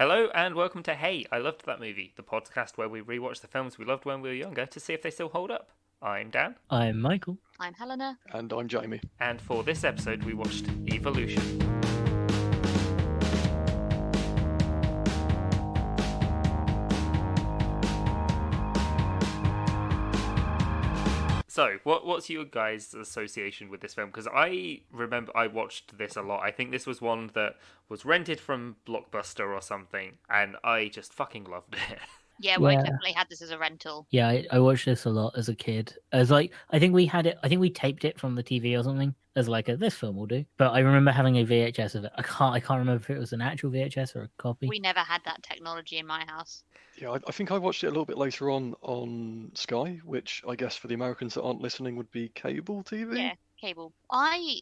Hello and welcome to Hey, I Loved That Movie, the podcast where we rewatch the films we loved when we were younger to see if they still hold up. I'm Dan, I'm Michael. I'm Helena. And I'm Jamie. and for this episode we watched Evolution. So, what's your guys' association with this film? Because I remember I watched this a lot. I think this was one that was rented from Blockbuster or something, and I just fucking loved it. Yeah, well, I Yeah. definitely had this as a rental. Yeah, I watched this a lot as a kid. As like, I think we had it. I think we taped it from the TV or something as like this film will do. But I remember having a VHS of it. I can't remember if it was an actual VHS or a copy. We never had that technology in my house. Yeah, I think I watched it a little bit later on Sky, which I guess for the Americans that aren't listening would be cable TV. Yeah, cable. I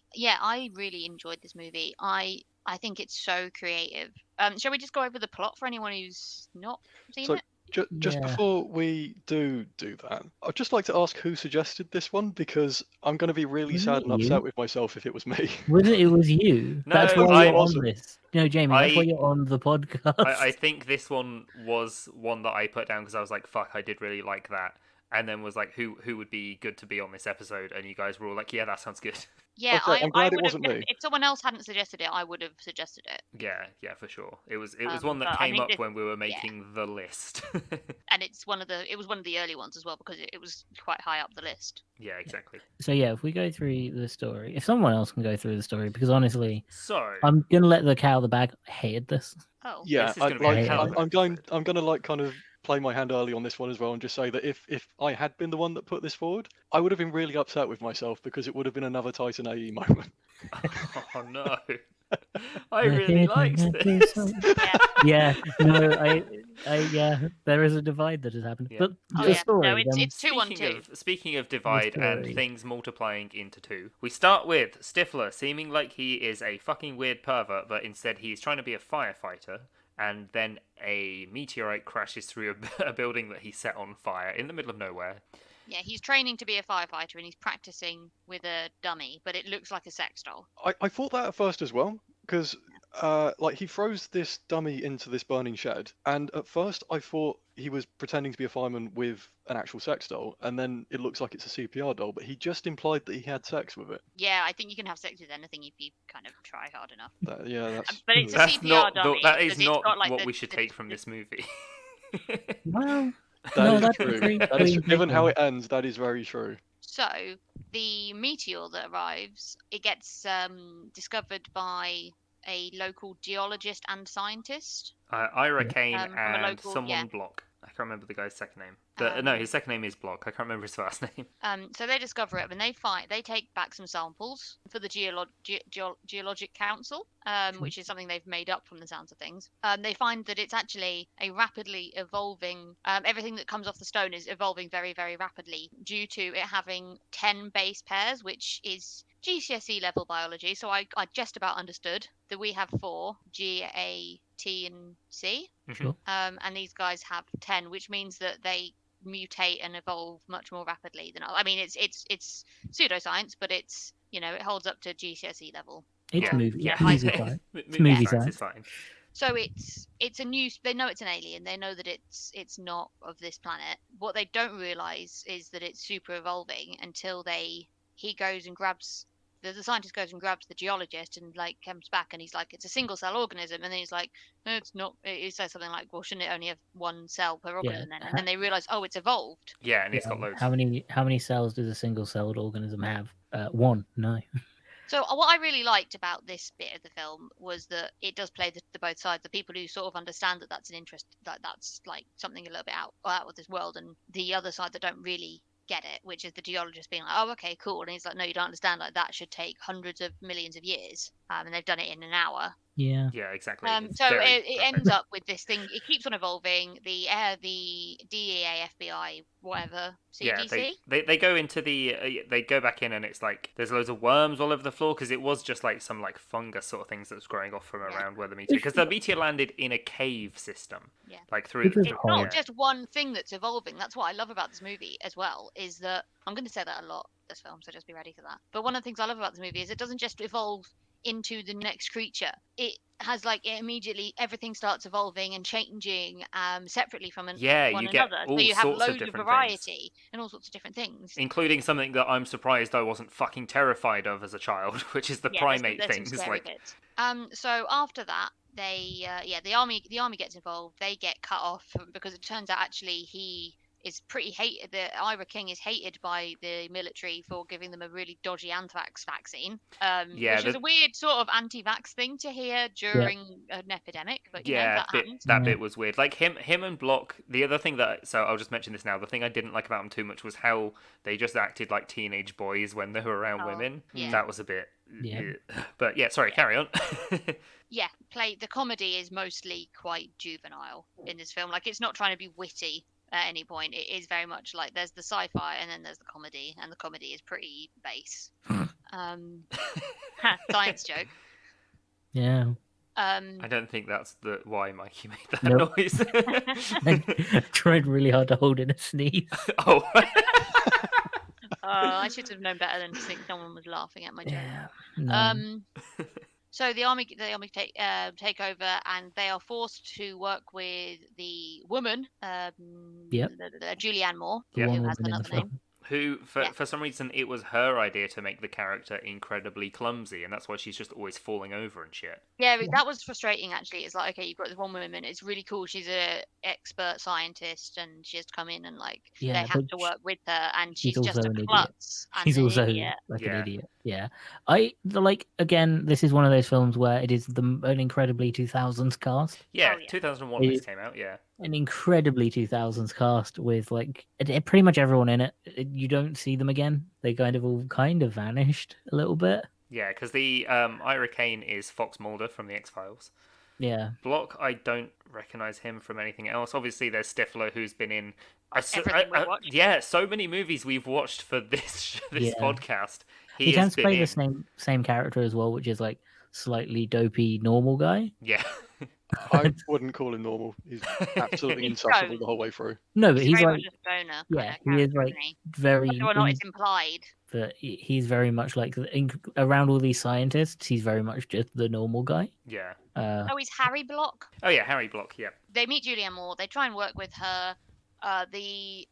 really enjoyed this movie. I think it's so creative. Shall we just go over the plot for anyone who's not seen So- it? Just Yeah. before we do that, I'd just like to ask who suggested this one, because I'm going to be really Wasn't sad it and upset you? with myself if it was me. It was you. No, That's why I you're on wasn't. this. No, Jamie, that's why I- you're on the podcast. I think this one was one that I put down because I was like, fuck, I did really like that. And then was like, who would be good to be on this episode? And you guys were all like, yeah, that sounds good. Yeah, Okay, I'm glad it would've- wasn't me. If someone else hadn't suggested it, I would have suggested it. Yeah, for sure. It was one that but I came think up this- when we were making the list. And it was one of the early ones as well because it was quite high up the list. Yeah, exactly. So yeah, if we go through the story, if someone else can go through the story, because honestly, So, I'm gonna let the cat out of the bag. I hated this. Oh. Yeah, This is gonna be a hell of I'm going to like kind of play my hand early on this one as well, and just say that if I had been the one that put this forward, I would have been really upset with myself, because it would have been another Titan AE moment. oh no, I really liked this. Yeah. Yeah, no, yeah, there is a divide that has happened. Yeah. But Oh, the yeah. story, No, it's- then- it's 2-1-2. Speaking of divide and story. things multiplying into two, we start with Stifler seeming like he is a fucking weird pervert, but instead he's trying to be a firefighter. And then a meteorite crashes through a building that he set on fire in the middle of nowhere. Yeah, he's training to be a firefighter and he's practicing with a dummy, but it looks like a sex doll. I thought that at first as well, because like he throws this dummy into this burning shed, and at first I thought he was pretending to be a fireman with an actual sex doll, and then it looks like it's a CPR doll, but he just implied that he had sex with it. Yeah, I think you can have sex with anything if you kind of try hard enough. Yeah, that's. But it's a That's CPR not dummy. that is because it's not got, like, what the- we should the- take from this movie. well, That No, is that's true. pretty- That is, pretty given how big it ends, that is very true. So the meteor that arrives, it gets discovered by a local geologist and scientist. Ira Kane from a and local- someone yeah. Block. I can't remember the guy's second name. Um, No, his second name is Block. I can't remember his first name. So they discover it, and they take back some samples for the Geologic Council, which is something they've made up from the sounds of things. They find that it's actually a rapidly evolving. Everything that comes off the stone is evolving very, very rapidly due to it having 10 base pairs, which is GCSE level biology. So I just about understood that we have 4: G, A, T, and C. Sure. And these guys have 10, which means that they mutate and evolve much more rapidly than I mean it's pseudoscience, but it's it holds up to GCSE level. it's Yeah. movie, Yeah. movie science. Movie movie science science. is fine. So it's a new. They know it's an alien. They know that it's not of this planet. What they don't realize is that it's super evolving until he goes and grabs. The scientist goes and grabs the geologist and like comes back and he's like, it's a single cell organism, and then he's like, no, it's not. It says something like, well, shouldn't it only have one cell per organism then? And then they realize, oh, it's evolved. Yeah, and it's Yeah, got loads. How many cells does a single-celled organism have? One. No. So what I really liked about this bit of the film was that it does play the both sides. The people who sort of understand that that's an interest, that's like something a little bit out of this world, and the other side that don't really get it, which is the geologist being like, oh, okay, cool. And he's like, no, you don't understand. Like that should take hundreds of millions of years, and they've done it in an hour. Yeah. Yeah, exactly. It's So very it perfect. ends up with this thing. It keeps on evolving. The DEA, FBI, whatever, Yeah, CDC. they go into they go back in and it's like there's loads of worms all over the floor because it was just like some like fungus sort of things that was growing off from Yeah. around where the meteor, because the meteor landed in a cave system. Yeah. Like through Which the is It's Yeah. not just one thing that's evolving. That's what I love about this movie as well, is that I'm going to say that a lot this film, so just be ready for that. But one of the things I love about this movie is it doesn't just evolve into the next creature, it has like immediately everything starts evolving and changing separately from Yeah, one you get another. all So you have sorts of loads of different things. variety and all sorts of different things. Including something that I'm surprised I wasn't fucking terrified of as a child, which is the Yeah, primate there's some things. scary Like, bits. So after that, the army gets involved. They get cut off because it turns out actually he is pretty hated. The Ira King is hated by the military for giving them a really dodgy anthrax vaccine, Yeah, which is a weird sort of anti-vax thing to hear during an epidemic. But you know yeah, that happens. that Yeah. bit was weird. Like him and Block. The other thing so I'll just mention this now. The thing I didn't like about them too much was how they just acted like teenage boys when they were around Oh, women. yeah. That was a bit. Yeah. But yeah, sorry, carry on. Yeah, the comedy is mostly quite juvenile in this film. Like it's not trying to be witty at any point. It is very much like there's the sci-fi and then there's the comedy, and the comedy is pretty base. Science joke. Yeah. I don't think that's why Mikey made that Nope. noise. I tried really hard to hold in a sneeze. Oh. I should have known better than to think someone was laughing at my joke. Yeah. No. So the army take over, and they are forced to work with the woman, Yep. Julianne Moore, The Yeah. one who has woman in the another film. name. Who, Yeah. for some reason, it was her idea to make the character incredibly clumsy, and that's why she's just always falling over and shit. Yeah, that was frustrating actually. It's like, okay, you've got this one woman, it's really cool. She's a expert scientist, and she has to come in and like Yeah, they have but to work with her, and she's she's just also a an idiot. klutz. And He's an also idiot. like Yeah. an idiot. Yeah. Again, this is one of those films where it is an incredibly 2000s cast. Yeah, Oh, yeah. 2001 this came out, yeah. An incredibly 2000s cast with like pretty much everyone in it. You don't see them again. They kind of vanished a little bit. Yeah, because the Ira Kane is Fox Mulder from the X-Files. Yeah. Block, I don't recognize him from anything else. Obviously, there's Stifler, who's been in Everything we watched. yeah, so many movies we've watched for this Yeah. podcast. He has tends to been play in. the same character as well, which is like slightly dopey normal guy. Yeah, I wouldn't call him normal. He's absolutely He's insufferable stoned. the whole way through. No, but He's he's very like much a stoner. yeah, kind of he is character, like isn't he? very. Whether or not it's implied. But he's very much like around all these scientists. He's very much just the normal guy. yeah. Oh, he's Harry Block. Oh yeah, Harry Block. Yeah, They meet Julianne Moore. They try and work with her.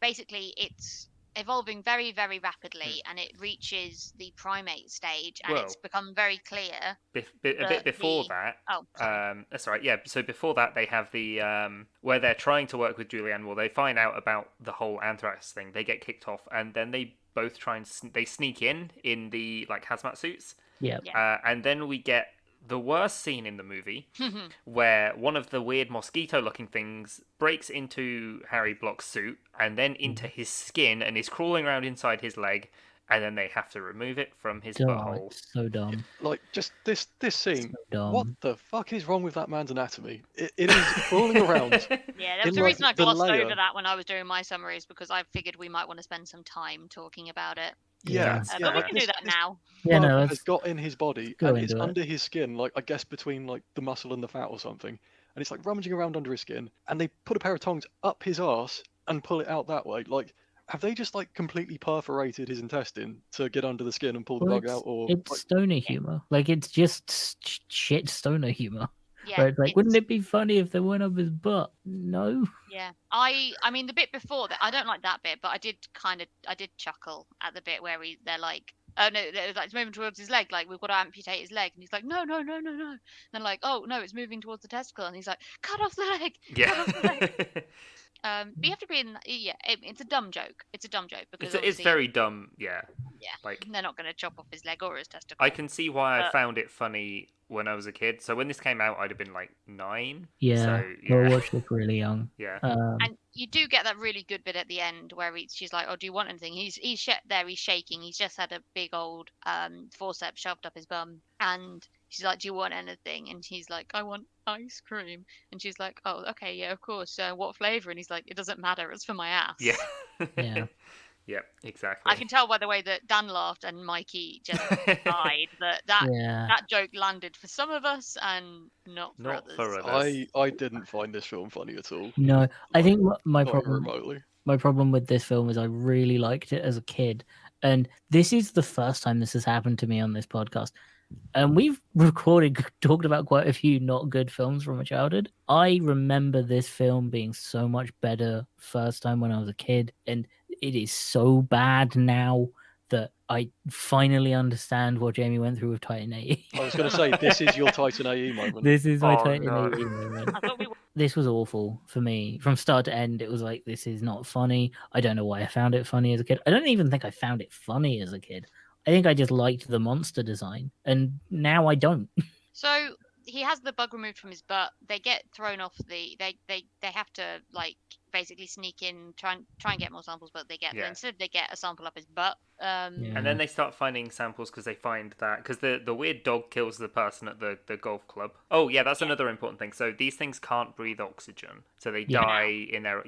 Basically it's evolving very, very rapidly, and it reaches the primate stage, and it's Well, become very clear. a bit before the- that. Oh, sorry. That's all right. Yeah. So before that, they have the where they're trying to work with Julianne Moore. They find out about the whole anthrax thing. They get kicked off, and then they both try and they sneak in the like hazmat suits. Yeah. And then we get the worst scene in the movie, where one of the weird mosquito-looking things breaks into Harry Block's suit and then into his skin and is crawling around inside his leg, and then they have to remove it from his Oh, butthole. it's so dumb. Like just this scene. So dumb. What the fuck is wrong with that man's anatomy? It is crawling around. Yeah, that in, was the like, reason I the glossed layer. over that when I was doing my summaries, because I figured we might want to spend some time talking about it. Yeah, Yeah. But we Yeah. can do that now. Yeah, bug no, has let's got in his body go and it's into it. under his skin, like I guess between like the muscle and the fat or something. And it's like rummaging around under his skin, and they put a pair of tongs up his arse and pull it out that way. Like, have they just like completely perforated his intestine to get under the skin and pull the Well, bug out? Or it's like, stoner humor. Like it's just shit stoner humor. Yeah, Where it's like, wouldn't it be funny if they went up his butt? No. Yeah, I mean the bit before that, I don't like that bit, but I did chuckle at the bit where they're like, oh no, they're like it's moving towards his leg, like we've got to amputate his leg, and he's like, no. And they're like, oh no, it's moving towards the testicle, and he's like, cut off the leg. Cut off the leg. Yeah. But you have to be in. Yeah, it's a dumb joke. It's a dumb joke because It's obviously very dumb. Yeah. Yeah. Like they're not going to chop off his leg or his testicle. I can see why I But- found it funny when I was a kid. So when this came out, I'd have been like 9. Yeah. So Well, yeah. watched this really young. Yeah. And you do get that really good bit at the end where she's like, "Oh, do you want anything?" He's there. He's shaking. He's just had a big old forceps shoved up his bum, and she's like, "Do you want anything?" And he's like, "I want ice cream." And she's like, "Oh, okay, yeah, of course. What flavor?" And he's like, "It doesn't matter. It's for my ass." Yeah. Yeah. Yep. Exactly. I can tell by the way that Dan laughed and Mikey just died that Yeah. that joke landed for some of us and not for Not others. for others. I didn't find this film funny at all. No, I think my Not even problem remotely. my problem with this film is I really liked it as a kid, and this is the first time this has happened to me on this podcast. And we've talked about quite a few not good films from my childhood. I remember this film being so much better first time when I was a kid, and it is so bad now that I finally understand what Jamie went through with Titan AE. I was going to say, this is your Titan AE moment. This is my Oh, Titan no. AE moment. I thought we were. This was awful for me from start to end. It was like, this is not funny. I don't know why I found it funny as a kid. I don't even think I found it funny as a kid. I think I just liked the monster design, and now I don't. So he has the bug removed from his butt. They get thrown off the. They have to like basically sneak in, try and get more samples, but they get Yeah. instead they get a sample up his butt. And then they start finding samples because they find that because the weird dog kills the person at the golf club. Oh yeah, that's another important thing. So these things can't breathe oxygen, so they Yeah. die in their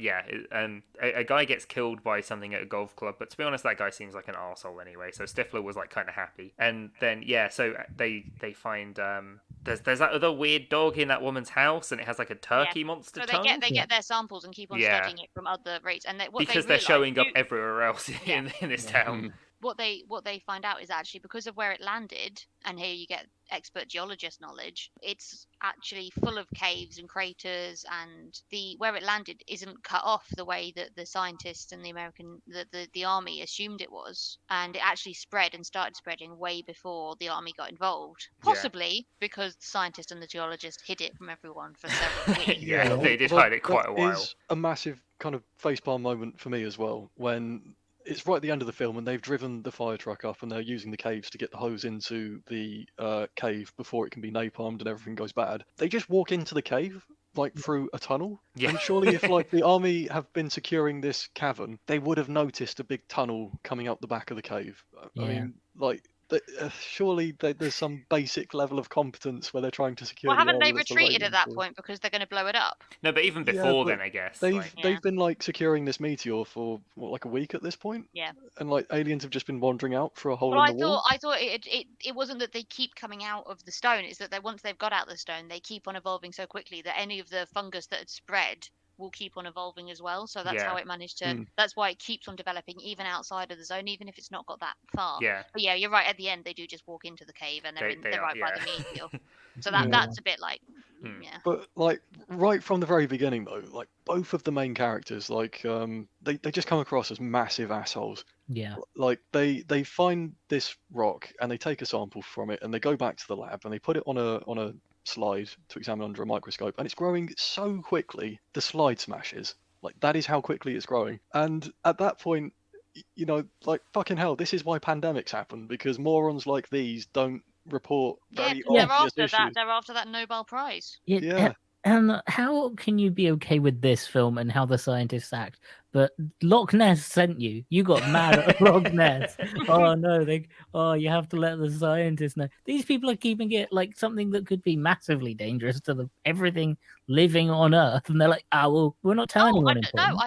a guy gets killed by something at a golf club, but to be honest, that guy seems like an arsehole anyway. So Stifler was like kind of happy, and then so they find there's that other weird dog in that woman's house, and it has like a turkey monster So tongue. they get their samples and keep on Yeah. studying it from other rates, and because they're showing up everywhere else in this town. What they find out is actually because of where it landed, and here you get expert geologist knowledge. It's actually full of caves and craters, and where it landed isn't cut off the way that the scientists and the army assumed it was, and it actually spread and started spreading way before the army got involved. Possibly because the scientist and the geologist hid it from everyone for several weeks. Yeah, they did Well, hide it quite a that while. is a massive kind of facepalm moment for me as well, when it's right at the end of the film and they've driven the fire truck up and they're using the caves to get the hose into the cave before it can be napalmed and everything goes bad. They just walk into the cave like through a tunnel. Yeah. And surely if like the army have been securing this cavern, they would have noticed a big tunnel coming out the back of the cave. I Yeah. mean, like surely there's some basic level of competence where they're trying to secure. Well, the haven't they area that's retreated awaiting at that for- point because they're going to blow it up? No, but even Yeah, before but then, I guess. They've like- Yeah. they've been like securing this meteor for what, like a week at this point. Yeah. And like aliens have just been wandering out through a hole Well, in the wall. I thought it wasn't that they keep coming out of the stone. It's that once they've got out the stone, they keep on evolving so quickly that any of the fungus that had spread will keep on evolving as well. So that's Yeah. how it managed to. Mm. That's why it keeps on developing even outside of the zone, even if it's not got that far. Yeah. But yeah, you're right. At the end, they do just walk into the cave and They they're are, right by the yeah. meteor. So Yeah. that's a bit like, Hmm. yeah. But like right from the very beginning though, like both of the main characters, like they just come across as massive assholes. Yeah. Like they find this rock and they take a sample from it and they go back to the lab and they put it on a slide to examine under a microscope, and it's growing so quickly the slide smashes. Like that is how quickly it's growing. And at that point, you know, like fucking hell, this is why pandemics happen, because morons like these don't report Yeah, very 'cause they're obvious after that. issues. They're after that Nobel Prize. Yeah. And how can you be okay with this film and how the scientists act? But Loch Ness sent you. You got mad at Loch Ness. Oh no, you have to let the scientists know. These people are keeping it like something that could be massively dangerous to everything living on Earth, and they're like, well, we're not telling anyone important.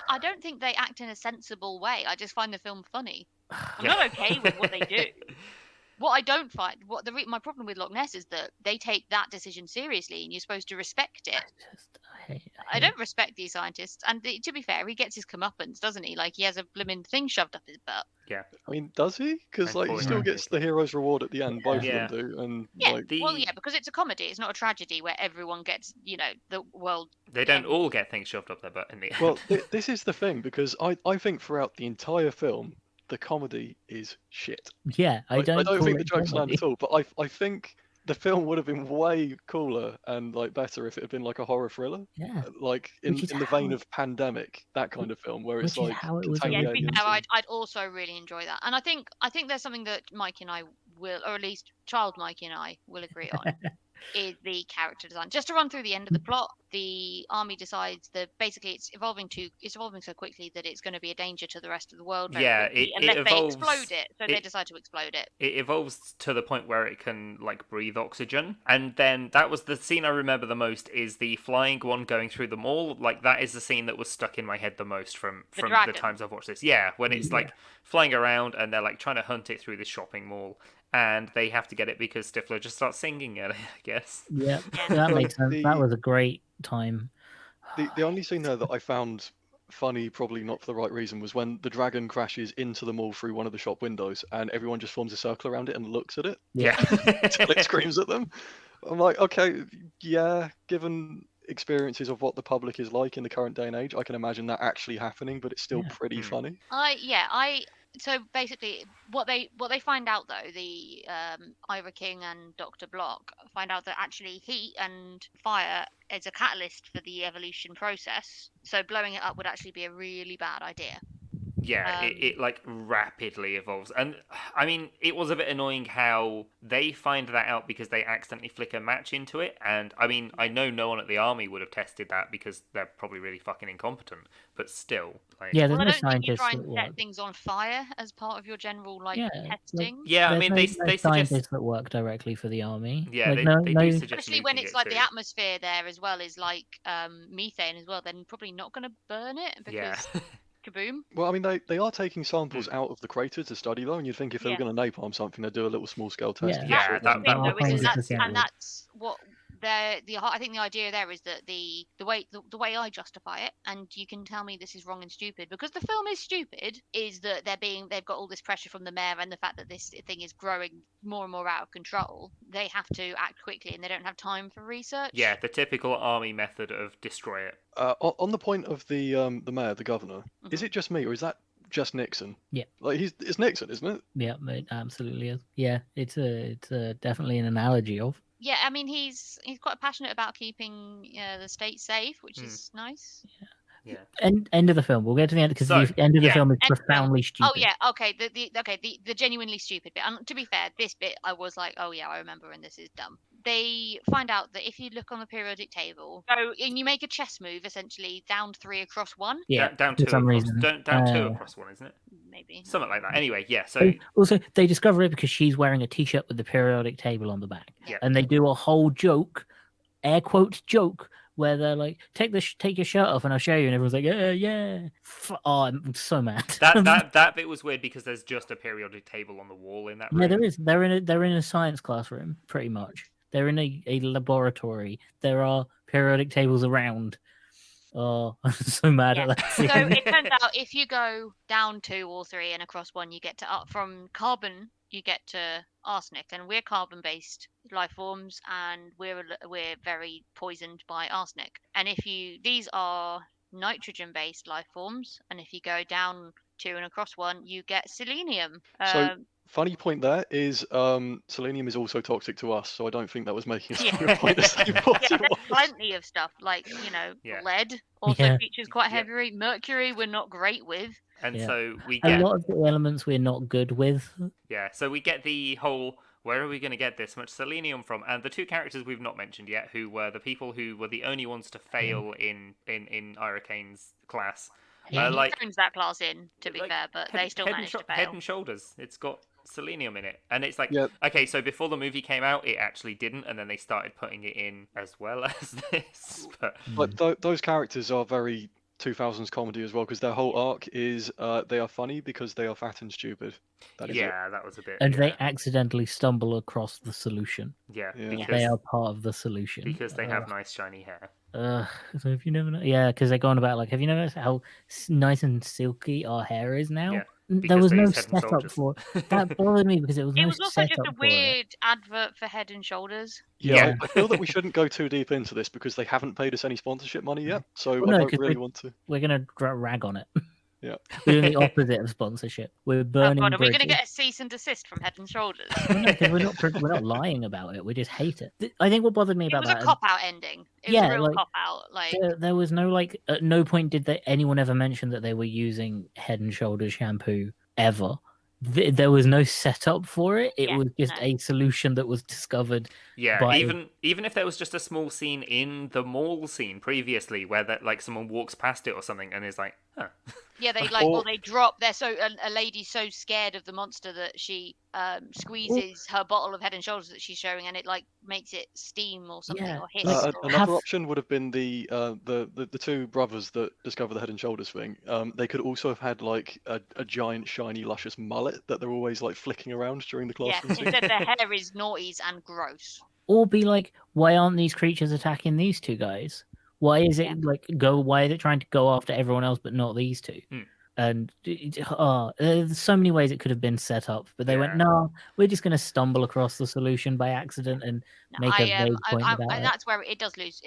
I don't think they act in a sensible way. I just find the film funny. I'm not okay with what they do. What I don't find, my problem with Loch Ness is that they take that decision seriously, and you're supposed to respect it. I don't respect these scientists. And to be fair, he gets his comeuppance, doesn't he? Like he has a blooming thing shoved up his butt. I mean, does he? Because like he still Unfortunately. gets the hero's reward at the end. Both Yeah. of them do, and Yeah. like Well, yeah, because it's a comedy. It's not a tragedy where everyone gets, the world. They don't all get things shoved up their butt in the end. well, this is the thing, because I think throughout the entire film, the comedy is shit. Yeah, I don't. I don't call think the it jokes land comedy. at all. But I think the film would have been way cooler and like better if it had been like a horror thriller, Yeah, like in Which is the how vein it- of Pandemic, that kind of film where it's which is like how it was contain Yeah, the to be aliens fair, and- I'd also really enjoy that. And I think there's something that Mikey and I will, or at least child Mikey and I will agree on, is the character design. Just to run through the end of the plot, the army decides that basically it's evolving so quickly that it's going to be a danger to the rest of the world. very Yeah, quickly, it unless they evolves- explode it. So they it- decide to explode it. It evolves to the point where it can like breathe oxygen, and then that was the scene I remember the most, is the flying one going through the mall. Like that is the scene that was stuck in my head the most from the dragon. times I've watched this. Yeah, when it's like flying around and they're like trying to hunt it through the shopping mall, and they have to get it because Stifler just starts singing it, I guess. yeah, Yeah. that But makes sense. the- That was a great time. The only scene there that I found funny, probably not for the right reason, was when the dragon crashes into the mall through one of the shop windows, and everyone just forms a circle around it and looks at it Yeah. until it screams at them. I'm like, okay, yeah, given experiences of what the public is like in the current day and age, I can imagine that actually happening, but it's still Yeah. pretty funny. So basically, what they find out though, the Ira King and Dr. Block find out that actually heat and fire is a catalyst for the evolution process. So blowing it up would actually be a really bad idea. Yeah, it like rapidly evolves. And I mean, it was a bit annoying how they find that out because they accidentally flick a match into it. And I mean, I know no one at the army would have tested that because they're probably really fucking incompetent. But still, like, Yeah, there's Well, I no don't think you scientists try that and set work. thing on fire as part of your general like Yeah, testing. yeah, I There's mean, no, they no suggest, scientists that work directly for the army. yeah, Like, they do suggest Especially when nuking it's it like the too. atmosphere there as well is like methane as well, then probably not going to burn it because Yeah. kaboom. Well, I mean, they are taking samples out of the crater to study, though, and you'd think if they were Yeah. going to napalm something, they'd do a little small-scale test. Yeah. to Yeah, make sure it that- wasn't that Thing, though, isn't it? 100% and would. that's what I think the idea there is that the way I justify it, and you can tell me this is wrong and stupid because the film is stupid, is that they've got all this pressure from the mayor and the fact that this thing is growing more and more out of control. They have to act quickly and they don't have time for research. Yeah, the typical army method of destroy it. On the point of the mayor, the governor, is Mhm. it just me, or is that just Nixon? Yeah. Like it's Nixon, isn't it? Yeah, it absolutely is. Yeah, it's definitely an analogy of. Yeah, I mean he's quite passionate about keeping the state safe, which Mm. is nice. Yeah. End of the film. We'll get to the end because So, the end of the yeah, film is end of the film. profoundly stupid. Oh yeah, okay. The genuinely stupid bit. And to be fair, this bit I was like, oh yeah, I remember, and this is dumb. They find out that if you look on the periodic table, and you make a chess move, essentially down 3 across 1, Yeah, down for two some across, reason. down two across one, isn't it? maybe. Something like that. Anyway, yeah. So Also, they discover it because she's wearing a T-shirt with the periodic table on the back, yeah, and they do a whole joke, air quote joke, where they're like, "Take your shirt off, and I'll show you." And everyone's like, "Yeah." Oh, I'm so mad. that bit was weird because there's just a periodic table on the wall in that room. Yeah, there is. They're in a science classroom, pretty much. They're in a laboratory. There are periodic tables around. Oh, I'm so mad Yeah. at that So scene. it turns out if you go down 2 or 3 and across 1, you get to up from carbon, you get to arsenic, and we're carbon-based life forms, and we're very poisoned by arsenic. And these are nitrogen-based life forms, and if you go down 2 and across 1, you get selenium. So funny point there is selenium is also toxic to us, so I don't think that was making a Yeah. stronger point as they thought yeah, it there's was. plenty of stuff like Yeah. lead also Yeah. features quite Yeah. heavily. Mercury we're not great with. And Yeah. so we A get lot of the elements we're not good with. so we get the whole where are we going to get this much selenium from? And the 2 characters we've not mentioned yet, who were the people who were the only ones to fail in Ira Kane's class. He like- phones that class in, to be like, fair, but Head- they still head and managed to Head fail. and Shoulders. It's got selenium in it, and it's like Yeah. okay. So before the movie came out, it actually didn't, and then they started putting it in as well as this. But But those characters are very 2000s comedy as well, because their whole arc is they are funny because they are fat and stupid. That is it. yeah, that was a bit. And they yeah, accidentally stumble across the solution. yeah, Yeah. because They are part of the solution. because they have nice shiny hair. So if you never know, yeah, because they're going about like, have you noticed how nice and silky our hair is now? Yeah, There because was they no use Head and setup Shoulders. for it. That bothered me because it was It no was also setup just a for it. weird advert for Head and Shoulders. Yeah, Yeah. I feel that we shouldn't go too deep into this because they haven't paid us any sponsorship money yet, so Well, no, I don't 'cause really want to. We're gonna rag on it. Yeah. We're doing the opposite of sponsorship. We're Oh burning god, are we going to bridges. get a cease and desist from Head and Shoulders? Well, no, 'cause we're not lying about it. We just hate it. I think what bothered me It about was a that is cop-out ending. It was Yeah, a real like, cop-out. Like, there was no like at no point did anyone ever mention that they were using Head and Shoulders shampoo ever. There was no setup for it. It Yeah, was just no. a solution that was discovered. Yeah, by- even if there was just a small scene in the mall scene previously where that like someone walks past it or something and is like, huh. yeah, they Or- they drop. They're a lady's so scared of the monster that she squeezes her bottle of Head and Shoulders that she's showing, and it like makes it steam or something Yeah, or hiss. like, or... Another have- option would have been the 2 brothers that discover the Head and Shoulders thing. They could also have had like a giant, shiny, luscious mullet that they're always like flicking around during the Yeah, classroom scene. instead their hair is naughties and gross. Or be like, why aren't these creatures attacking these 2 guys? Why is it Yeah. Why is it trying to go after everyone else but not these two? Hmm. And there's so many ways it could have been set up, but they went, Yeah. no, we're just going to stumble across the solution by accident and No, make a vague point about and it. that's where it does lose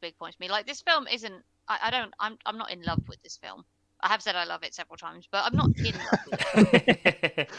big points to me. Like this film isn't. I'm not in love with this film. I have said I love it several times, but I'm not in love with it.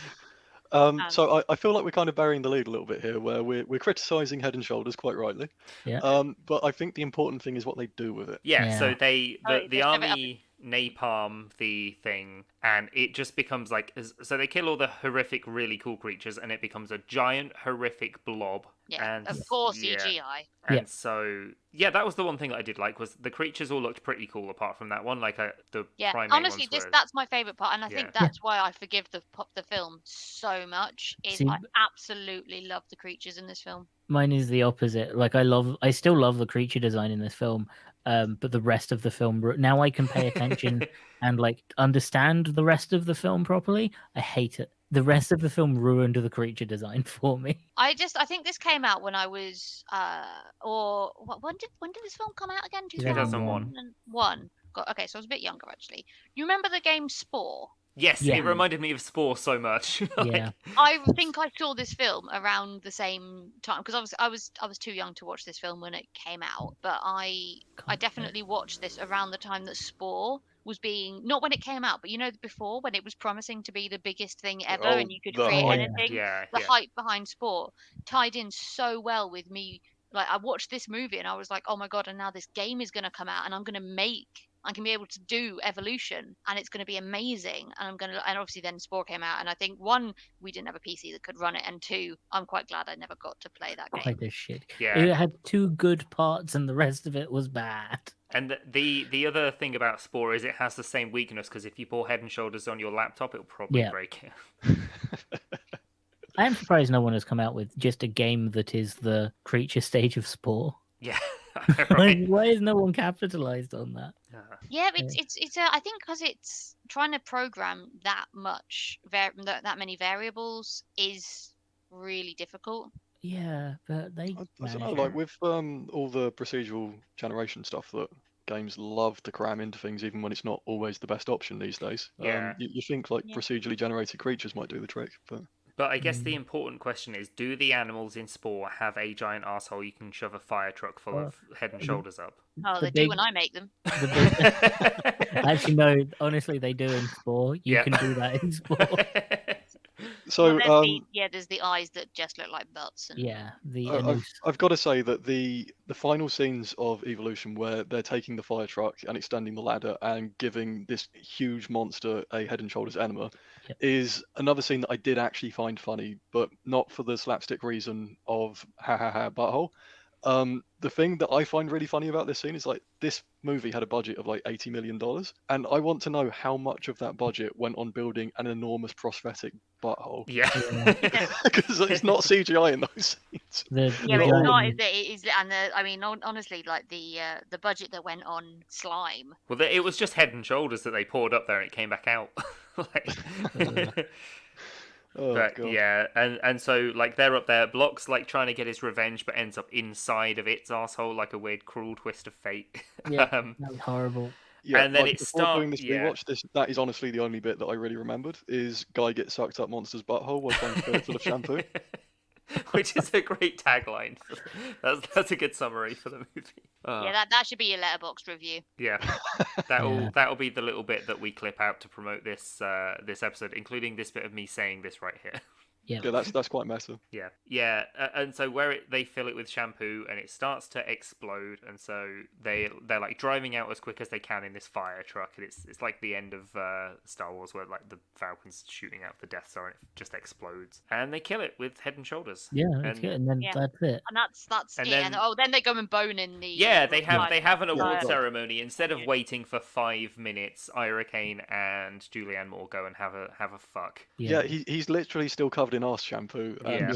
So I feel like we're kind of burying the lead a little bit here, where we're criticizing Head and Shoulders quite rightly. Yeah. But I think the important thing is what they do with it. Yeah, so Yeah. the They the shove it up army napalm the thing, and it just becomes like, so they kill all the horrific, really cool creatures, and it becomes a giant horrific blob. Yeah, And of course yeah. CGI. And Yeah. so yeah, that was the one thing that I did like, was the creatures all looked pretty cool apart from that one, like the Yeah, primate honestly, ones were. that's my favorite part, and I think Yeah. that's why I forgive the film so much. Is See, I absolutely love the creatures in this film. Mine is the opposite. Like I still love the creature design in this film, but the rest of the film, now I can pay attention and like understand the rest of the film properly. I hate it. The rest of the film ruined the creature design for me. I think this came out when I was when did this film come out again? 2001. 2001. Okay, so I was a bit younger actually. You remember the game Spore? Yes, Yeah. it reminded me of Spore so much. Like, Yeah. I think I saw this film around the same time because I was too young to watch this film when it came out, but I definitely watched this around the time that Spore was being, not when it came out, but you know, before, when it was promising to be the biggest thing ever Oh, and you could the create hype. anything. yeah, The yeah. hype behind Spore tied in so well with me. Like I watched this movie and I was like, oh my god, and now this game is going to come out and I can be able to do evolution and it's going to be amazing, and and obviously then Spore came out, and I think one, we didn't have a PC that could run it, and two, I'm quite glad I never got to play that game. Quite a shit. Yeah. It had two good parts and the rest of it was bad. And the other thing about Spore is it has the same weakness, because if you pour Head and Shoulders on your laptop, it'll probably Yeah. break it. I am surprised no one has come out with just a game that is the creature stage of Spore. Yeah, Like, right. why has no one capitalized on that? Yeah, it's I think because it's trying to program that much that many variables is really difficult. Yeah, but they I don't know, managed like it. with all the procedural generation stuff that games love to cram into things, even when it's not always the best option these days. Yeah. You think like Yeah. procedurally generated creatures might do the trick, but But I guess the important question is, do the animals in Spore have a giant asshole you can shove a fire truck full of Head and Shoulders up? Oh, The they do big- when I make them. Actually, no. Honestly, they do in Spore. You Yeah. can do that in Spore. so Well, there's the eyes that just look like butts. And... Yeah, the I've got to say that the final scenes of Evolution, where they're taking the fire truck and extending the ladder and giving this huge monster a Head and Shoulders enema, Yep. is another scene that I did actually find funny, but not for the slapstick reason of ha ha ha butthole. The thing that I find really funny about this scene is like this movie had a budget of like $80 million, and I want to know how much of that budget went on building an enormous prosthetic butthole, Yeah. because it's not CGI in those scenes. the Yeah, but it's Well, not. It is, and I mean, honestly, like the budget that went on slime. Well, it was just Head and Shoulders that they poured up there and it came back out. Like... Oh, But God. yeah, and so like they're up there, Block's like trying to get his revenge, but ends up inside of its asshole, like a weird cruel twist of fate. Yeah. Um, That was horrible. Yeah, and then like, it before doing this yeah. rewatch, that is honestly the only bit that I really remembered, is Guy gets sucked up monster's butthole while trying to fill it full of shampoo. Which is a great tagline. That's a good summary for the movie. Yeah, that should be your letterboxd review. Yeah, Yeah. that'll be the little bit that we clip out to promote this this episode, including this bit of me saying this right here. Yeah. Yeah, that's quite meta. Yeah, and so they fill it with shampoo and it starts to explode, and so they're like driving out as quick as they can in this fire truck, and it's like the end of Star Wars, where like the Falcon's shooting out the Death Star and it just explodes, and they kill it with Head and Shoulders. Yeah, that's good. And then Yeah. that's it. And that's And it. then- And then they go and bone in the. Yeah, they have an award Yeah. ceremony. Instead of Yeah. waiting for 5 minutes, Ira Kane and Julianne Moore go and have a fuck. Yeah, he's literally still covered in arse shampoo. Yeah.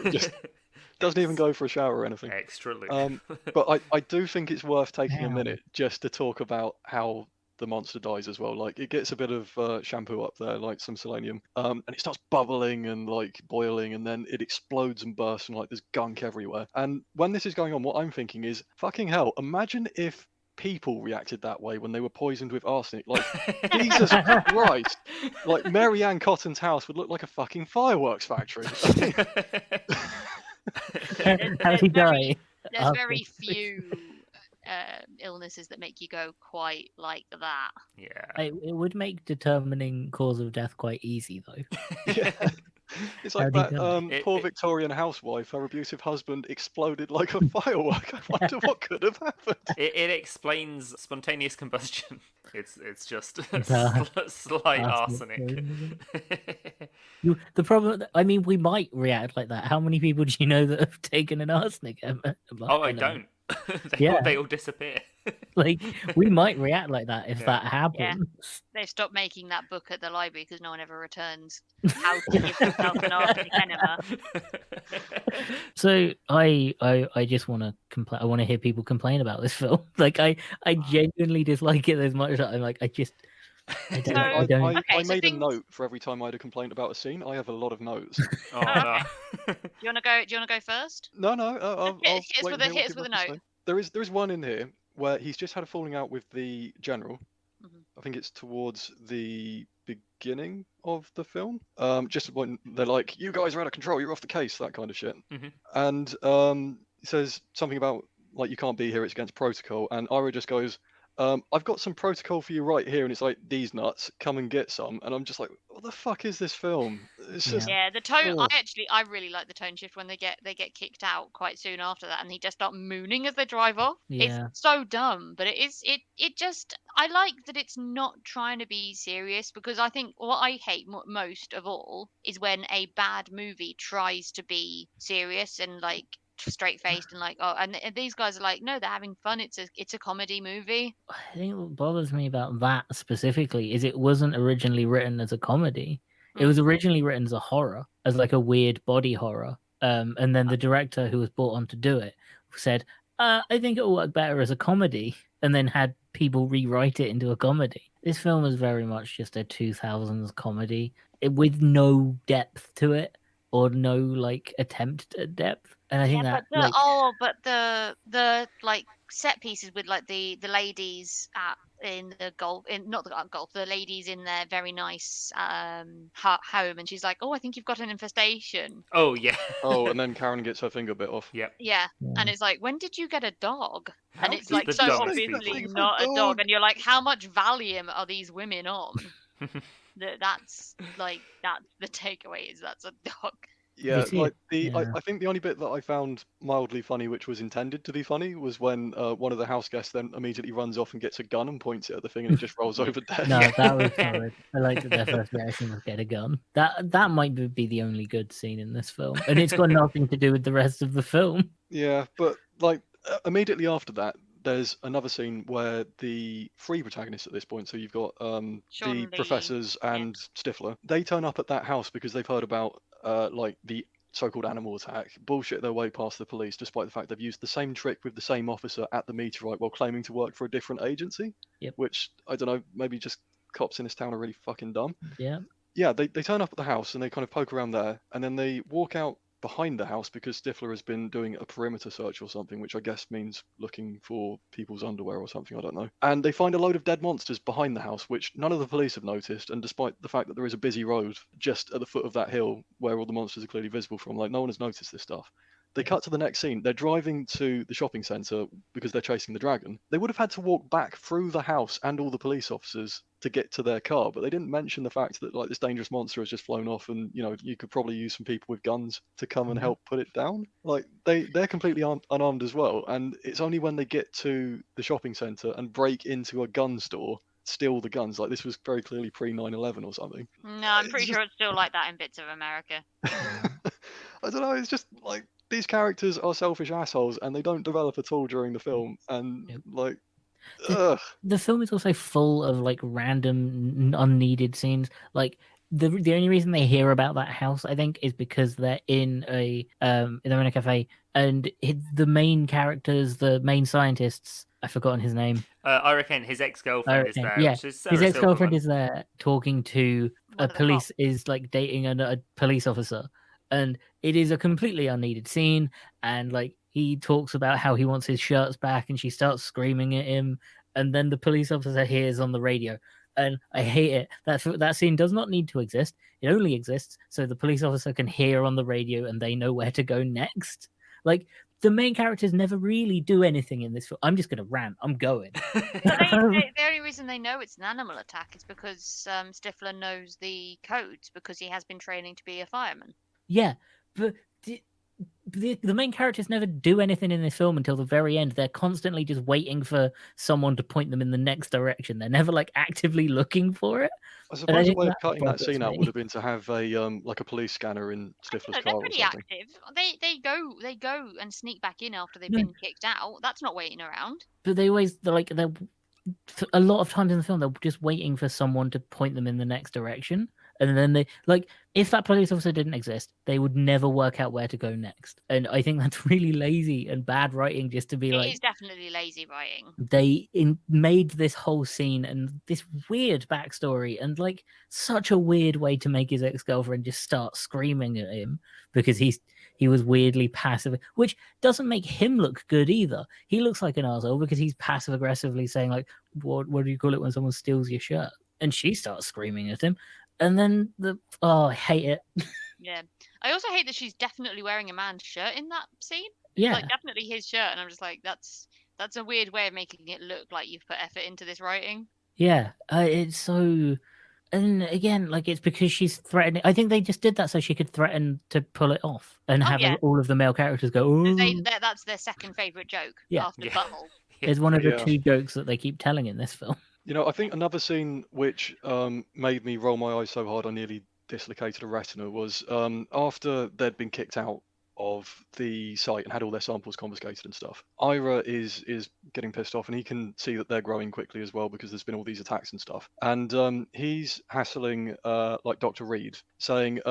And just doesn't even go for a shower or anything. Extra loop. But I do think it's worth taking a Wow. minute just to talk about how the monster dies as well. Like it gets a bit of shampoo up there, like some selenium, and it starts bubbling and like boiling, and then it explodes and bursts, and like there's gunk everywhere. And when this is going on, what I'm thinking is, fucking hell, imagine if people reacted that way when they were poisoned with arsenic. Like, Jesus Christ! Like, Mary Ann Cotton's house would look like a fucking fireworks factory. How'd he die? There's After- very few illnesses that make you go quite like that. Yeah. It would make determining cause of death quite easy, though. Yeah. It's like How'd he that die? poor Victorian housewife, her abusive husband exploded like a firework. I wonder what could have happened. It explains spontaneous combustion. It's just slight Arsenic arsenic. The problem, I mean, we might react like that. How many people do you know that have taken an arsenic? Oh, I don't. Yeah. They all disappear. Like, we might react like that if Yeah. that happens. They've stopped making that book at the library because no one ever returns how to give themselves an arsenic enema. So I just want to complain. I want to hear people complain about this film. Like, I genuinely dislike it as much. That I'm like, I don't. So- I don't. Okay, I so made a things- note for every time I had a complaint about a scene. I have a lot of notes. Oh, no. Do you want to go first? No, I'll Hit us wait with and hear what hit us people with a have to note. say. There is one in here where he's just had a falling out with the general. Mhm. I think it's towards the beginning of the film. Just when they're like, "You guys are out of control. You're off the case," that kind of shit. Mhm. And he says something about like, "You can't be here. It's against protocol." And Ira just goes, "I've got some protocol for you right here," and it's like, "These nuts, come and get some." And I'm just like, "What the fuck is this film?" It's just Yeah, the tone. Oh. I really like the tone shift when they get kicked out quite soon after that, and he just start mooning as they drive off. Yeah. It's so dumb, but it just I like that it's not trying to be serious, because I think what I hate most of all is when a bad movie tries to be serious and like straight faced and like, oh, and these guys are like, no, they're having fun. It's a comedy movie. I think what bothers me about that specifically is it wasn't originally written as a comedy. It was originally written as a horror, as like a weird body horror. And then the director who was brought on to do it said, I think it'll work better as a comedy, and then had people rewrite it into a comedy. This film is very much just a 2000s comedy with no depth to it, or no like attempt at depth. And I think Yeah, that but the like set pieces with like the ladies in the golf, the ladies in their very nice home, and she's like, oh, I think you've got an infestation. Oh, yeah. oh, and then Karen gets her finger bit off. Yep. Yeah, Yeah. and it's like, when did you get a dog? How And it's does like the so dog obviously speak? not a Dog. dog, and you're like, how much Valium are these women on? That's the takeaway, is that's a dog. Yeah, see like it? Yeah. I think the only bit that I found mildly funny, which was intended to be funny, was when one of the house guests then immediately runs off and gets a gun and points it at the thing, and it just rolls over dead. No, that was solid. I liked that their first reaction was get a gun. That might be the only good scene in this film, and it's got nothing to do with the rest of the film. Yeah, but like immediately after that, there's another scene where the three protagonists at this point, so you've got Sean the Lee, professors and Stifler, they turn up at that house because they've heard about like the so-called animal attack, bullshit their way past the police, despite the fact they've used the same trick with the same officer at the meteorite while claiming to work for a different agency. Yep. Which, I don't know, maybe just cops in this town are really fucking dumb. Yeah. Yeah, they turn up at the house and they kind of poke around there, and then they walk out behind the house because Stifler has been doing a perimeter search or something, which I guess means looking for people's underwear or something, I don't know. And they find a load of dead monsters behind the house, which none of the police have noticed, and despite the fact that there is a busy road just at the foot of that hill where all the monsters are clearly visible from, like, no one has noticed this stuff. They cut to the next scene. They're driving to the shopping centre because they're chasing the dragon. They would have had to walk back through the house and all the police officers to get to their car, but they didn't mention the fact that like this dangerous monster has just flown off, and you know you could probably use some people with guns to come and help put it down. Like they're completely unarmed as well, and it's only when they get to the shopping centre and break into a gun store, steal the guns. Like this was very clearly pre 9/11 or something. No, I'm It's pretty just- sure it's still like that in bits of America. I don't know. It's just like these characters are selfish assholes, and they don't develop at all during the film. And Yep. like, The- ugh. The film is also full of like random unneeded scenes. Like the only reason they hear about that house, I think, is because they're in a cafe, and the main characters, the main scientists, I've forgotten his name. I reckon his ex-girlfriend is Okay, there. yeah. Which is Sarah His ex-girlfriend Silverman. is there talking to One a of the police, is like dating a police officer, and it is a completely unneeded scene. And like he talks about how he wants his shirts back, and she starts screaming at him, and then the police officer hears on the radio. And I hate it. That scene does not need to exist. It only exists so the police officer can hear on the radio and they know where to go next. Like, the main characters never really do anything in this film. I'm just going to rant. I'm going. The only reason they know it's an animal attack is because Stifler knows the codes because he has been training to be a fireman. Yeah, but the main characters never do anything in this film until the very end. They're constantly just waiting for someone to point them in the next direction. They're never like actively looking for it. I suppose a think way of that cutting that bothers scene out me. would have been to have a like a police scanner in Stifler's They're car or pretty something. active. They go and sneak back in after they've No. been kicked out. That's not waiting around. But they're a lot of times in the film they're just waiting for someone to point them in the next direction, and then they like if that police officer didn't exist, they would never work out where to go next. And I think that's really lazy and bad writing, just to be It like is definitely lazy writing. they made this whole scene and this weird backstory and like such a weird way to make his ex-girlfriend just start screaming at him because he was weirdly passive, which doesn't make him look good either. He looks like an arsehole because he's passive aggressively saying like, what do you call it when someone steals your shirt? And she starts screaming at him. And then I hate it. Yeah. I also hate that she's definitely wearing a man's shirt in that scene. Yeah. Like definitely his shirt, and I'm just like, that's a weird way of making it look like you've put effort into this writing. Yeah. It's so. And again, like it's because she's threatening. I think they just did that so she could threaten to pull it off and have yeah. all of the male characters go, "Ooh." That's their second favorite joke Yeah. after Yeah. Butthole. It's one of the Yeah. 2 jokes that they keep telling in this film. You know, I think another scene which made me roll my eyes so hard I nearly dislocated a retina was after they'd been kicked out of the site and had all their samples confiscated and stuff. Ira is getting pissed off, and he can see that they're growing quickly as well because there's been all these attacks and stuff. And he's hassling like Dr. Reed, saying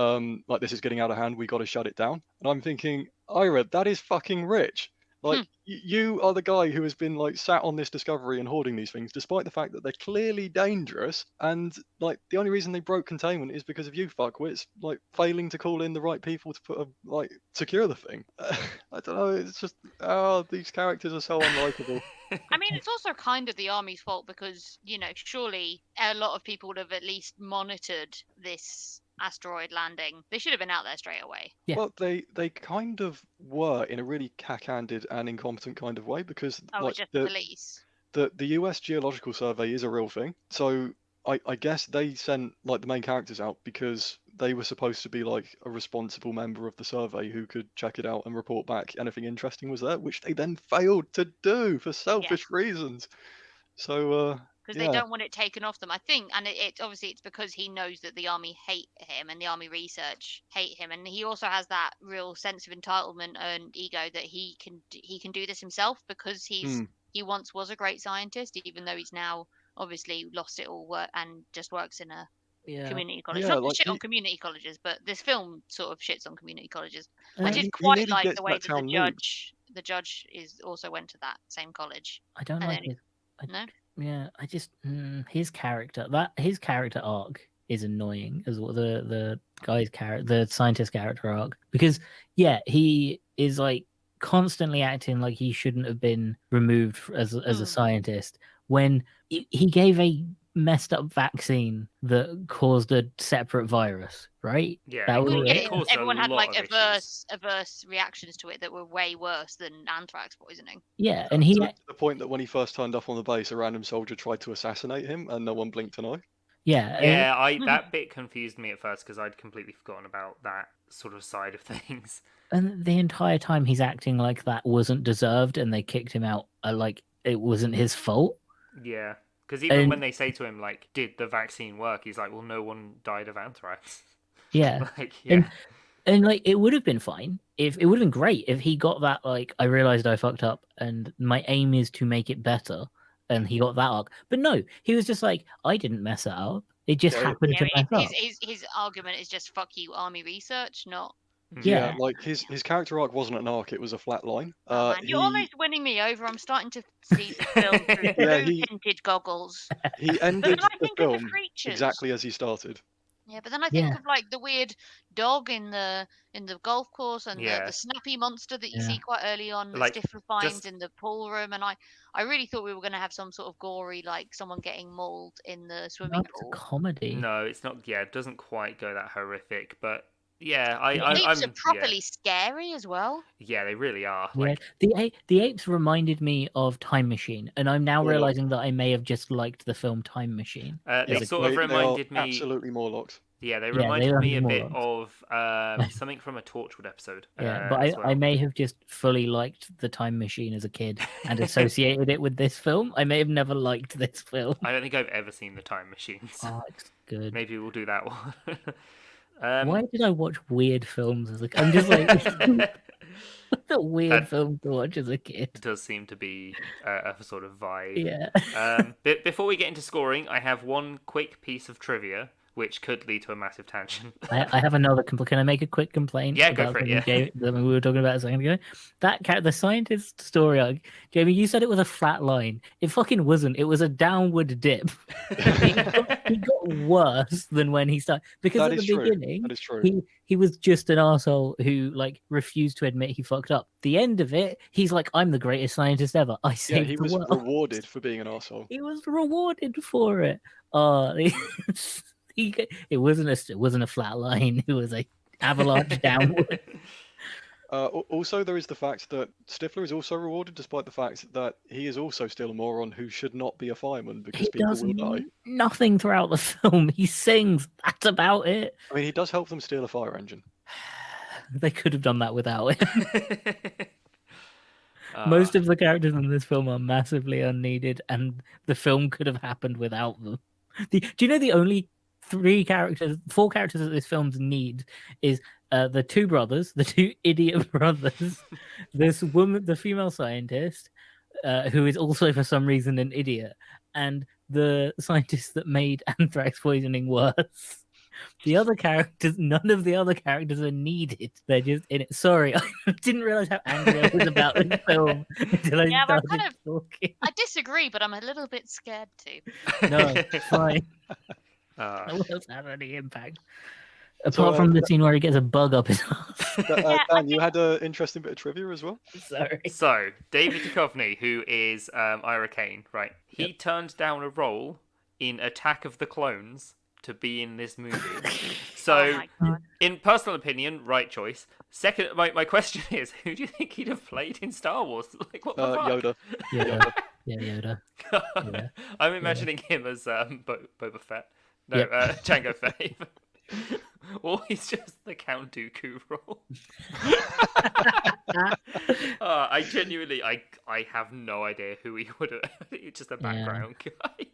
like this is getting out of hand, we got to shut it down. And I'm thinking, Ira, that is fucking rich. Like you are the guy who has been like sat on this discovery and hoarding these things, despite the fact that they're clearly dangerous. And like the only reason they broke containment is because of you fuckwits, like failing to call in the right people to secure the thing. I don't know. It's just these characters are so unlikable. I mean, it's also kind of the army's fault because, you know, surely a lot of people would have at least monitored this asteroid landing. They should have been out there straight away. Yeah. Well, they kind of were in a really cack-handed and incompetent kind of way because like Just the police. the US Geological Survey is a real thing. So I guess they sent like the main characters out because they were supposed to be like a responsible member of the survey who could check it out and report back anything interesting was there, which they then failed to do for selfish reasons. So because they don't want it taken off them, I think, and it obviously it's because he knows that the army hate him and the army research hate him, and he also has that real sense of entitlement and ego that he can do this himself because he once was a great scientist, even though he's now obviously lost it all and just works in a community college. Yeah, Not like shit on community colleges, but this film sort of shits on community colleges. I Uh, did he quite nearly like gets the way that that town the judge is also went to that same college. I don't And like then it. No. Yeah, I just his character arc is annoying as well. The guy's character, the scientist character arc, because he is like constantly acting like he shouldn't have been removed as a scientist when he gave a messed up vaccine that caused a separate virus, right? Yeah, That was it. caused Everyone a had lot like of issues. averse reactions to it that were way worse than anthrax poisoning. Yeah, and he to the point that when he first turned up on the base, a random soldier tried to assassinate him, and no one blinked an eye. Yeah, that bit confused me at first because I'd completely forgotten about that sort of side of things. And the entire time he's acting like that wasn't deserved, and they kicked him out like it wasn't his fault. Yeah, because even when they say to him like, "Did the vaccine work?" He's like, "Well, no one died of anthrax." Yeah, like, yeah. And like it would have been fine if it would have been great if he got that like I realized I fucked up and my aim is to make it better, and he got that arc. But no, he was just like I didn't mess it up. It just happened to mess up. His argument is just fuck you, army research, not. Yeah. Like his character arc wasn't an arc; it was a flat line. Man, you're almost winning me over. I'm starting to see the film through tinted goggles. He ended But I the think of the film creatures. exactly as he started. Yeah, but then I think Yeah. of like the weird dog in the golf course and Yeah. the snappy monster that you Yeah. see quite early on that Like, Stifler finds just in the pool room, and I really thought we were going to have some sort of gory, like someone getting mauled in the No, swimming it's a pool. comedy. no, it's not. Yeah, it doesn't quite go that horrific, but yeah, The apes are I'm properly scary as well. yeah, they really are. Yeah, Like, the apes reminded me of Time Machine, and I'm now Warlock. realizing that I may have just liked the film Time Machine. they as a sort of kid. They are reminded me. absolutely Morlocks. Yeah, they Yeah, they reminded me a reminded me bit more of something from a Torchwood episode. Yeah, but as I well. may have just fully liked the Time Machine as a kid and associated it with this film. I may have never liked this film. I don't think I've ever seen the Time Machines. Oh, it's good. Maybe we'll do that one. Why did I watch weird films as a kid? I'm just like, what a weird That- film to watch as a kid. does seem to be a sort of vibe. Yeah. Before we get into scoring, I have one quick piece of trivia which could lead to a massive tangent. I have another complaint. Can I make a quick complaint? Yeah, go about for it, something yeah. that we were talking about a second ago. The scientist story arc, Jamie, you said it was a flat line. It fucking wasn't. It was a downward dip. He got worse than when he started. Because That at is the true. beginning, That is true. he was just an asshole who like refused to admit he fucked up. The end of it, he's like, I'm the greatest scientist ever. I Yeah, saved he the was world. rewarded for being an asshole. He was rewarded for it. It wasn't a flat line. It was a avalanche downward. Also, there is the fact that Stifler is also rewarded, despite the fact that he is also still a moron who should not be a fireman because He people does will die. nothing throughout the film. He sings. That's about it. I mean, he does help them steal a fire engine. They could have done that without him. Ah, Most of the characters in this film are massively unneeded, and the film could have happened without them. Do you know the only four characters that this film's need is the two brothers, the two idiot brothers, this woman, the female scientist, who is also for some reason an idiot, and the scientist that made anthrax poisoning worse. The other characters, none of the other characters are needed. They're just in it. Sorry, I didn't realize how angry I was about this film until I Yeah, but I'm started talking. I disagree, but I'm a little bit scared too. No, it's fine. ah. That won't have any impact. So, Apart from the scene where he gets a bug up his ass. Dan, you had an interesting bit of trivia as well? Sorry. So, David Duchovny, who is Ira Kane, right? He turned down a role in Attack of the Clones to be in this movie. Oh So, my god. in personal opinion, right choice. Second, my question is, who do you think he'd have played in Star Wars? Like, what the fuck? Yoda. Yoda. Yeah, Yoda. Yeah. I'm imagining him as Boba Fett. No, Yep. Jango Fett. Or he's just the Count Dooku role. I genuinely, I have no idea who he would have. He's just a background guy.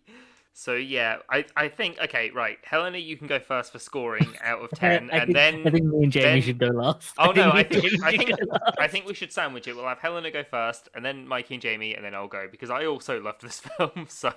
So yeah, I think okay, right. Helena, you can go first for scoring out of 10, I think me and Jamie then- should go last. Oh no, me and Jamie should go last. I think we should sandwich it. We'll have Helena go first, and then Mikey and Jamie, and then I'll go because I also loved this film. So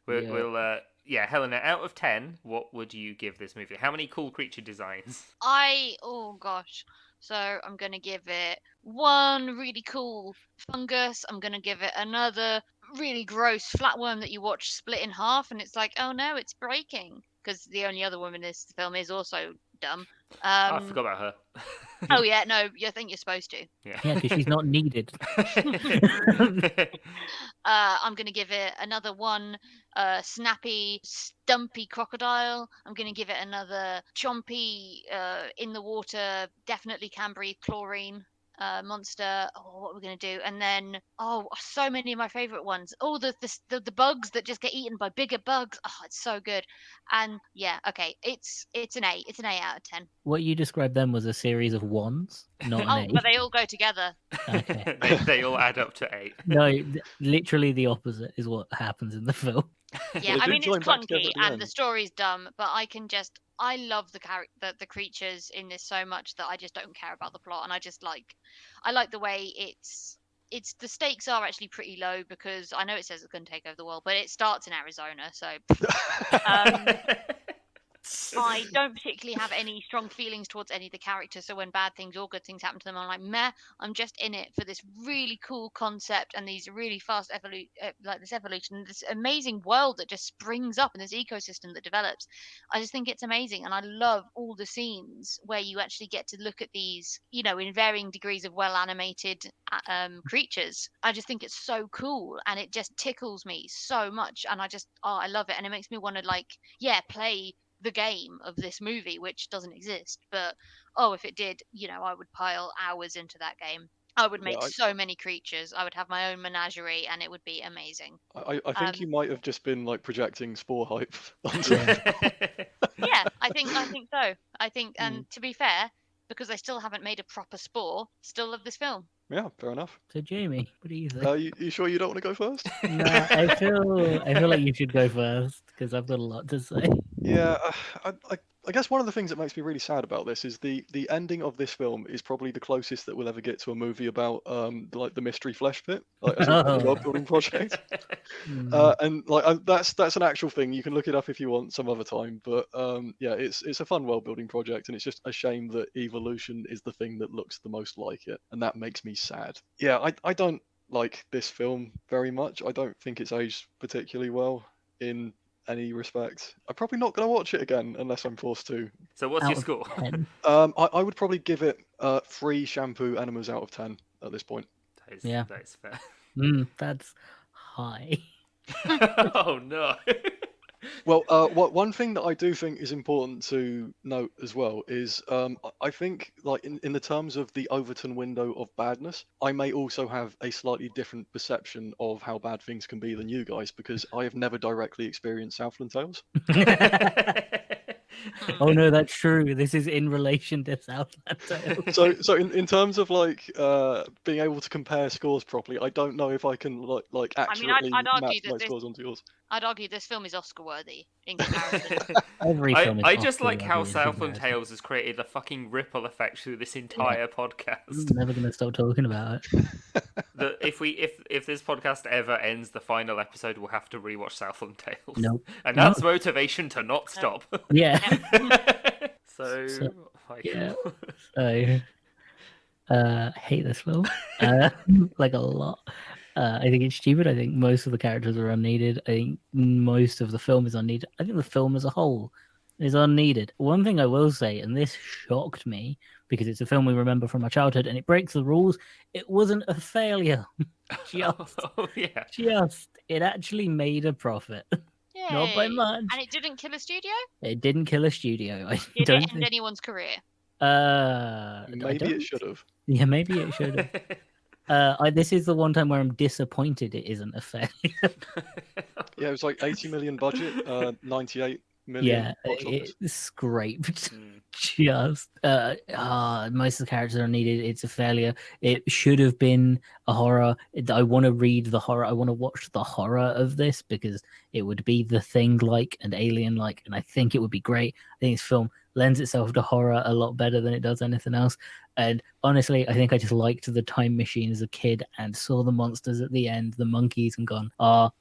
we'll Helena, out of 10, what would you give this movie? How many cool creature designs? Oh gosh. So I'm gonna give it one really cool fungus. I'm gonna give it another really gross flatworm that you watch split in half, and it's like, oh no, it's breaking. Because the only other woman in this film is also dumb. I forgot about her. Oh yeah, no, I think you're supposed to. Yeah, because she's not needed. I'm gonna give it another one snappy, stumpy crocodile. I'm gonna give it another chompy in the water, definitely can breathe chlorine monster. Oh, what we're gonna do? And then so many of my favorite ones. Oh, the bugs that just get eaten by bigger bugs. Oh, it's so good. And yeah, okay, it's an 8. It's an 8 out of 10. What you described then was a series of ones, not an Oh, eight. but they all go together. Okay. they all add up to 8. No, literally the opposite is what happens in the film. Yeah, They I do mean it's join back together clunky at the and end. the story's dumb, but I love the creatures in this so much that I just don't care about the plot, and I like the way it's the stakes are actually pretty low because I know it says it's going to take over the world, but it starts in Arizona, so I don't particularly have any strong feelings towards any of the characters. So when bad things or good things happen to them, I'm like, meh. I'm just in it for this really cool concept and these really fast like this evolution, this amazing world that just springs up and this ecosystem that develops. I just think it's amazing, and I love all the scenes where you actually get to look at these, in varying degrees of well animated creatures. I just think it's so cool, and it just tickles me so much, and I love it, and it makes me want to play the game of this movie, which doesn't exist. But if it did, I would pile hours into that game. I would make so many creatures. I would have my own menagerie, and it would be amazing. I think you might have just been like projecting Spore hype onto it. Yeah, I think so. And to be fair, because I still haven't made a proper Spore, still love this film. Yeah, fair enough. So Jamie, what do you think? You sure you don't want to go first? No, I feel like you should go first because I've got a lot to say. Yeah, I guess one of the things that makes me really sad about this is the ending of this film is probably the closest that we'll ever get to a movie about like the mystery flesh pit, like as a world building project. And like that's an actual thing. You can look it up if you want some other time. But yeah, it's a fun world building project, and it's just a shame that evolution is the thing that looks the most like it, and that makes me sad. Yeah, I don't like this film very much. I don't think it's aged particularly well in any respect. I'm probably not going to watch it again unless I'm forced to. So what's your score? I would probably give it 3 shampoo enemas out of 10 at this point. That is fair. That's high. Oh no. Well, one thing that I do think is important to note as well is I think like in the terms of the Overton window of badness, I may also have a slightly different perception of how bad things can be than you guys, because I have never directly experienced Southland Tales. Oh no, that's true. This is in relation to Southland Tales. So in terms of like being able to compare scores properly, I don't know if I can like accurately I'd argue match that my scores onto yours. I'd argue this film is Oscar worthy in comparison. Every film is I just Oscar like how worthy in Southland comparison. Tales has created a fucking ripple effect through this entire I'm podcast. never gonna stop talking about it. That if this podcast ever ends, the final episode will have to rewatch Southland Tales. Nope. And that's motivation to not stop. Yeah. So yeah. So I hate this film. Like a lot. I think it's stupid. I think most of the characters are unneeded. I think most of the film is unneeded. I think the film as a whole is unneeded. One thing I will say, and this shocked me because it's a film we remember from our childhood and it breaks the rules, it wasn't a failure. It actually made a profit. Yay. Not by much. And it didn't kill a studio? It didn't kill a studio. Did it end anyone's career? Maybe it should have. Yeah, maybe it should have. This is the one time where I'm disappointed it isn't a failure. Yeah, it was like 80 million budget, 98 million. Yeah, box office. it's scraped. Just most of the characters are needed. It's a failure. It should have been a horror. I want to read the horror. I want to watch the horror of this because it would be The Thing like and Alien like, and I think it would be great. I think this film lends itself to horror a lot better than it does anything else. And honestly, I think I just liked the time machine as a kid and saw the monsters at the end, the monkeys, and gone,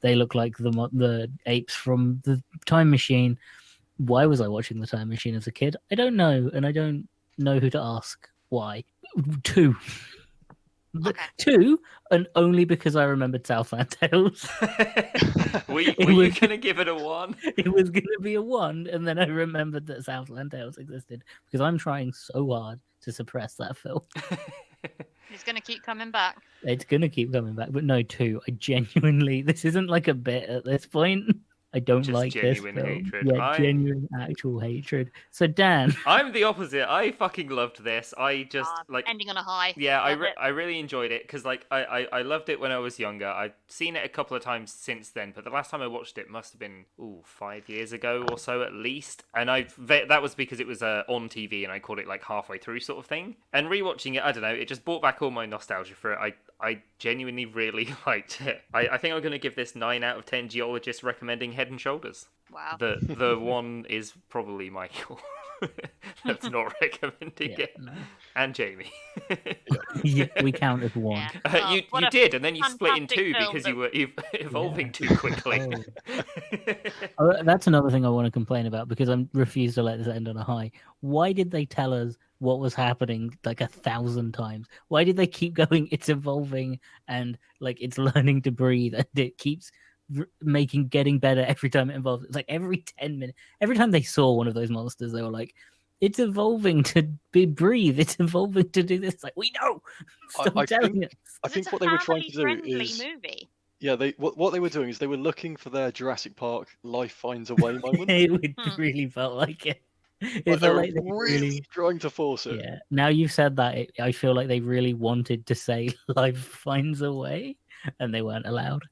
they look like the apes from the time machine. Why was I watching the time machine as a kid? I don't know, and I don't know who to ask why. 2. Okay. 2, and only because I remembered Southland Tales. were you going to give it a 1? It was going to be a 1, and then I remembered that Southland Tales existed because I'm trying so hard to suppress that film. It's going to keep coming back. It's going to keep coming back, but no, 2. I genuinely, this isn't like a bit at this point. I don't Just like this genuine film. hatred. Yeah, genuine actual hatred. So Dan, I'm the opposite. I fucking loved this. I just ending on a high. Yeah, Love it. I really enjoyed it because like I loved it when I was younger. I've seen it a couple of times since then, but the last time I watched it must have been 5 years ago or so at least. And that was because it was on TV and I caught it like halfway through sort of thing. And rewatching it, I don't know, it just brought back all my nostalgia for it. I genuinely really liked it. I think I'm going to give this 9 out of 10 geologists recommending Head and Shoulders. Wow. The one is probably Michael. That's not recommending Yeah, it. no. And Jamie. Yeah, we count as one. Yeah. Oh, you what a did, and then you split in fantastic two film because that- you were evolving Yeah. too quickly. Oh, that's another thing I want to complain about because I refuse to let this end on a high. Why did they tell us what was happening like 1,000 times? Why did they keep going? It's evolving and like it's learning to breathe, and it keeps getting better every time it evolves. It's like every 10 minutes, every time they saw one of those monsters, they were like, "It's evolving to breathe. It's evolving to do this." It's like, we know. Stop I telling think- us. I 'Cause think it's what a they were trying to do family-friendly is movie. yeah, what they were doing is they were looking for their Jurassic Park life finds a way moment. It Hmm. really felt like it. It Like, they felt were like they really trying to force it. Yeah. Now you've said that, I feel like they really wanted to say life finds a way, and they weren't allowed.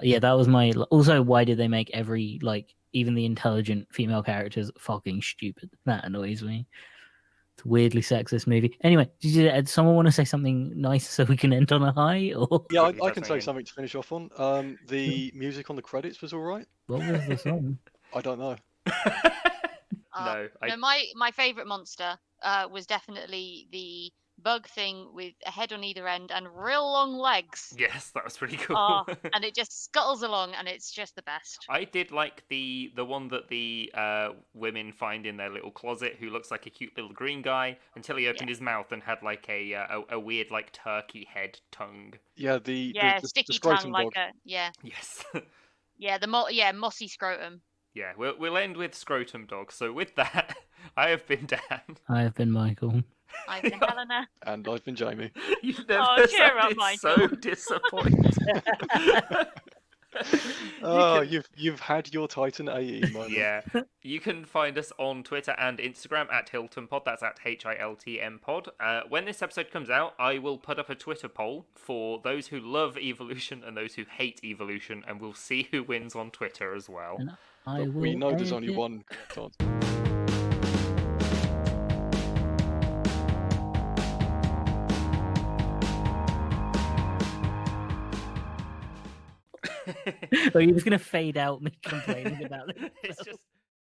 Yeah, that was my. Also, why did they make every like even the intelligent female characters fucking stupid? That annoys me. It's a weirdly sexist movie. Anyway, did someone want to say something nice so we can end on a high? Or Yeah, Quickly I can say fascinating. something to finish off on. The music on the credits was all right. what was the song? I don't know. No, No, my favorite monster was definitely the bug thing with a head on either end and real long legs. yes, that was pretty cool. Oh, and it just scuttles along, and it's just the best. I did like the one that the women find in their little closet, who looks like a cute little green guy, until he opened his mouth and had like a weird like turkey head tongue. Yeah, the Sticky scrotum tongue, like dog. Yes. mossy scrotum. Yeah, we'll end with scrotum dog. So with that, I have been Dan. I have been Michael. I've been Helena. And I've been Jamie. You've never Oh, cheer up, sounded so Michael. disappointed. Oh, you've had your Titan AE moment. Yeah, you can find us on Twitter and Instagram at Hilton Pod. That's at HILTM Pod. When this episode comes out, I will put up a Twitter poll for those who love evolution and those who hate evolution, and we'll see who wins on Twitter as well. And I But we will know there's only edit- one correct answer. Are you just gonna fade out me complaining about it? It's just